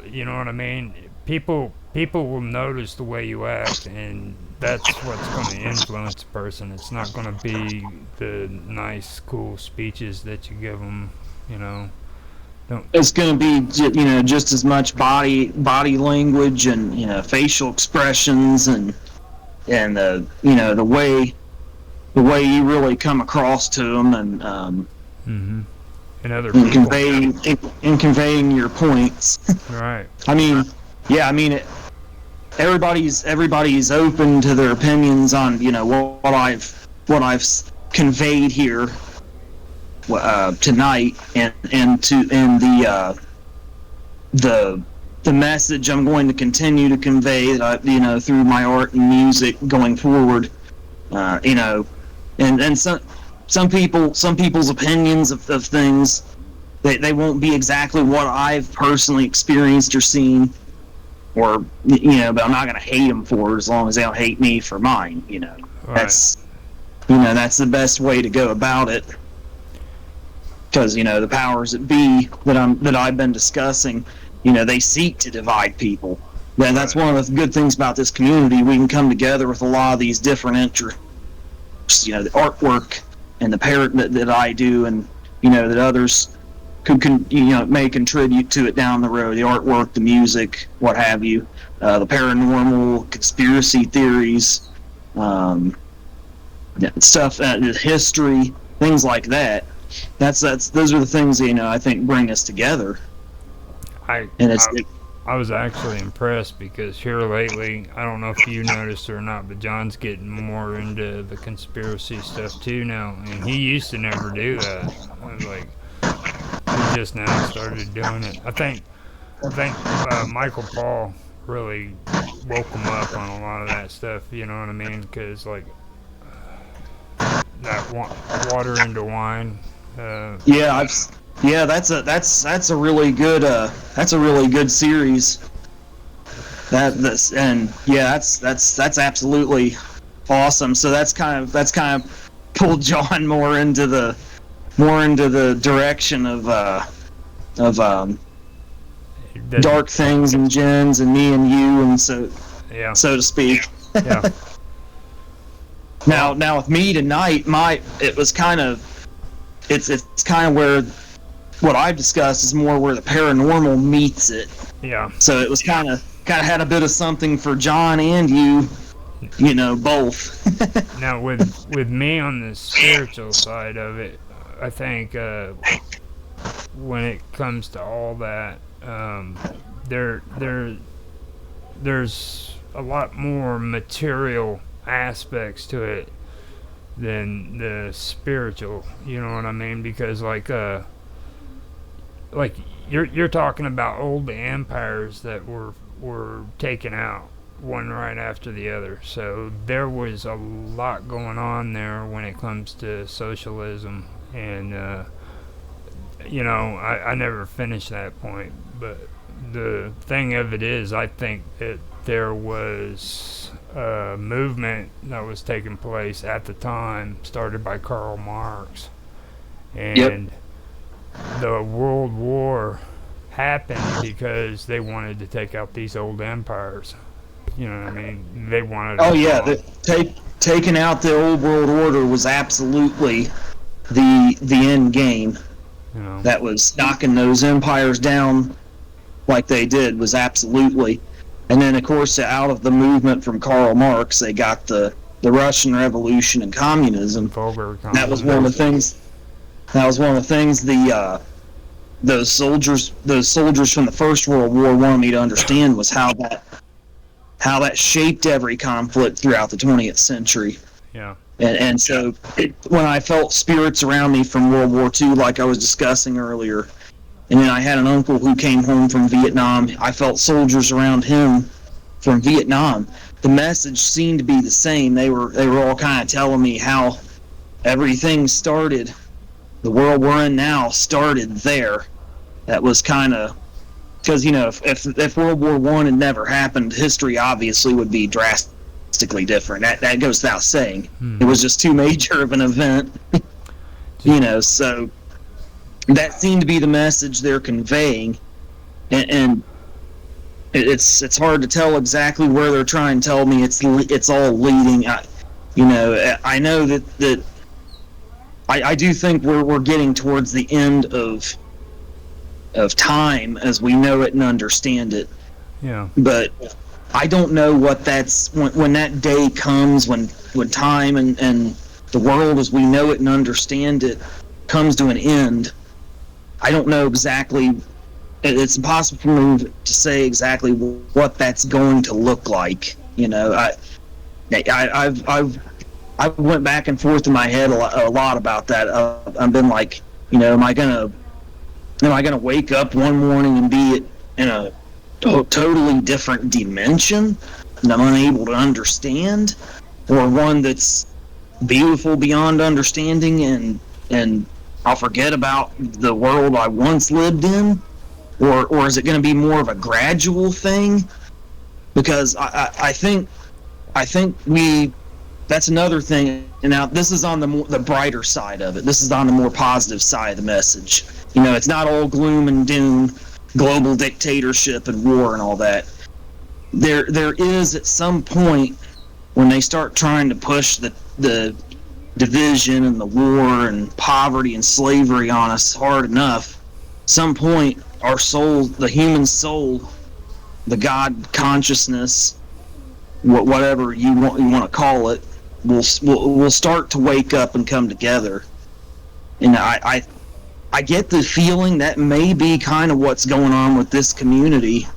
You know what I mean? People will notice the way you act, and that's what's going to influence a person. It's not going to be the nice, cool speeches that you give them. It's going to be, just as much body language and facial expressions and the way you really come across to them and and other people. Conveying your points. Right. Everybody's open to their opinions on what I've conveyed here tonight, and the message I'm going to continue to convey that through my art and music going forward, and some people's opinions of things, they won't be exactly what I've personally experienced or seen, or but I'm not gonna hate them for it as long as they don't hate me for mine. Right. That's the best way to go about it. Because the powers that be that I've been discussing, they seek to divide people. And that's one of the good things about this community. We can come together with a lot of these different interests. The artwork and the parrot that I do, and that others may contribute to it down the road. The artwork, the music, what have you, the paranormal, conspiracy theories, stuff, history, things like that. Those are the things that, I think bring us together. I was actually impressed because here lately, I don't know if you noticed or not, but John's getting more into the conspiracy stuff too now, and he used to never do that. I was like, he just now started doing it. I think Michael Paul really woke him up on a lot of that stuff. You know what I mean? Because like that water into wine. That's a really good series. That's absolutely awesome. So that's kind of pulled John more into the direction of dark things and gins and me and you, and so to speak. Yeah. Now with me tonight, it's kind of where what I've discussed is more where the paranormal meets it. Yeah. So it was kind of had a bit of something for John and you both. Now with me on the spiritual side of it, I think when it comes to all that, there's a lot more material aspects to it than the spiritual, you know what I mean? Because like you're talking about old empires that were taken out one right after the other. So there was a lot going on there when it comes to socialism, and I never finished that point, but the thing of it is, I think that there was a movement that was taking place at the time, started by Karl Marx, and the World War happened because they wanted to take out these old empires. You know what I mean? They wanted. Taking out the old world order was absolutely the end game. That was knocking those empires down like they did was absolutely. And then, of course, out of the movement from Karl Marx, they got the Russian Revolution and communism. That was one of the things. Those soldiers from the First World War wanted me to understand was how that shaped every conflict throughout the 20th century. Yeah. And so when I felt spirits around me from World War II, like I was discussing earlier, and then I had an uncle who came home from Vietnam, I felt soldiers around him from Vietnam. The message seemed to be the same. They were all kind of telling me how everything started. The world we're in now started there. That was kind of because if World War I had never happened, history obviously would be drastically different. That goes without saying. It was just too major of an event. So that seemed to be the message they're conveying, and it's hard to tell exactly where they're trying to tell me it's all leading. I know that I do think we're getting towards the end of time as we know it and understand it. Yeah. But I don't know what that's when that day comes, when time and the world as we know it and understand it comes to an end. I don't know exactly. It's impossible for me to say exactly what that's going to look like. I went back and forth in my head a lot about that. I've been like, am I gonna wake up one morning and be in a totally different dimension that I'm unable to understand, or one that's beautiful beyond understanding and I'll forget about the world I once lived in, or is it going to be more of a gradual thing? Because I think that's another thing. And now this is on the brighter side of it. This is on the more positive side of the message. It's not all gloom and doom, global dictatorship and war and all that. There is at some point when they start trying to push the division and the war and poverty and slavery on us hard enough, some point our soul, the human soul, the God consciousness, whatever you want to call it, will start to wake up and come together. And I get the feeling that may be kind of what's going on with this community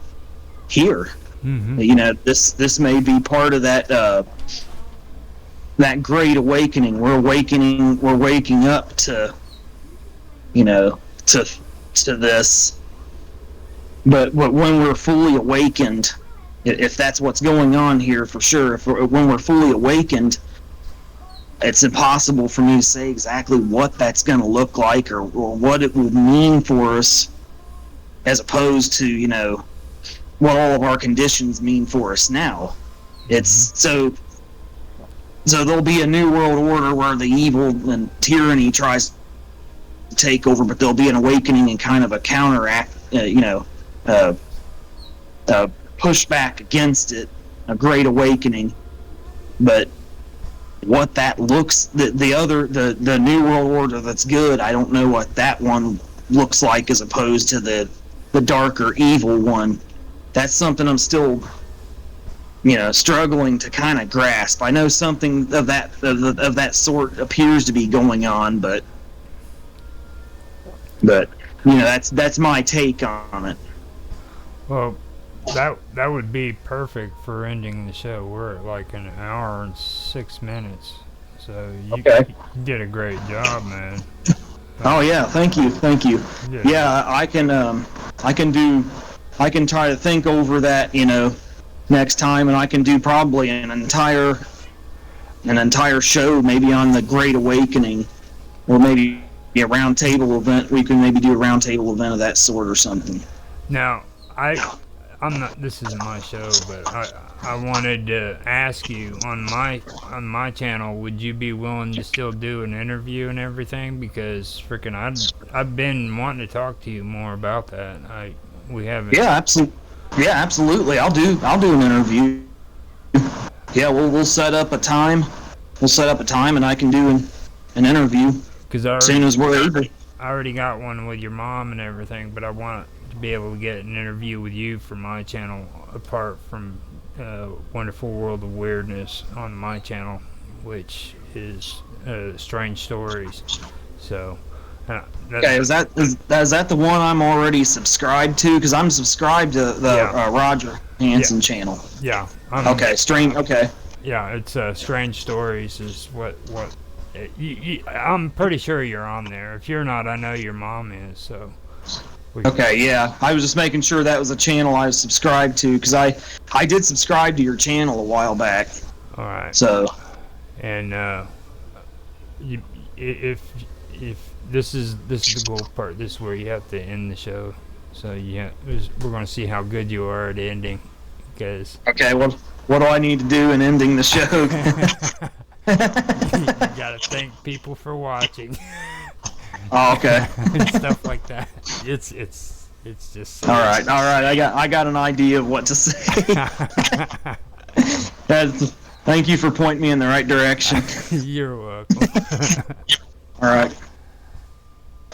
here. Mm-hmm. You know, this may be part of that that great awakening. We're waking up to, you know, to this. But when we're fully awakened, if that's what's going on here for sure, when we're fully awakened, it's impossible for me to say exactly what that's going to look like or what it will mean for us, as opposed to, you know, what all of our conditions mean for us now. It's so there'll be a new world order where the evil and tyranny tries to take over, but there'll be an awakening and kind of a counteract, pushback against it, a great awakening. But what that looks, the new world order that's good, I don't know what that one looks like as opposed to the darker evil one. That's something I'm still, you know, struggling to kind of grasp. I know something of that sort appears to be going on, but you know, that's my take on it. Well, that would be perfect for ending the show. We're at like an hour and 6 minutes, so you did a great job, man. Oh yeah, thank you. Yeah, I can try to think over that, you know, next time, and I can do probably an entire show maybe on the Great Awakening, or maybe a round table event. We can maybe do a round table event of that sort or something. Now, I'm not. This isn't my show, but I wanted to ask you on my channel. Would you be willing to still do an interview and everything? Because freaking, I've been wanting to talk to you more about that. We haven't. Yeah, absolutely. I'll do an interview. Yeah, we'll set up a time. And I can do an interview as soon as we're able. I already got one with your mom and everything, but I want to be able to get an interview with you for my channel, apart from Wonderful World of Weirdness on my channel, which is Strange Stories. So. Okay, is that the one I'm already subscribed to? Because I'm subscribed to the Roger Hansen channel. Yeah. Okay, strange. Okay. Yeah, it's Strange Stories is what I'm pretty sure you're on there. If you're not, I know your mom is. So. Okay, yeah. I was just making sure that was a channel I was subscribed to, because I did subscribe to your channel a while back. All right. So. And if this is the goal part. This is where you have to end the show. So we're going to see how good you are at ending. Okay, well, what do I need to do in ending the show? You got to thank people for watching. Oh, okay. Stuff like that. It's just. All right. I got an idea of what to say. Thank you for pointing me in the right direction. You're welcome.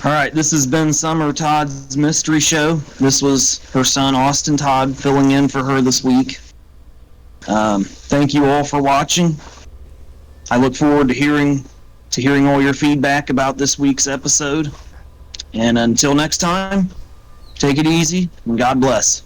All right, this has been Summer Todd's Mystery Show. This was her son, Austin Todd, filling in for her this week. Thank you all for watching. I look forward to hearing all your feedback about this week's episode. And until next time, take it easy, and God bless.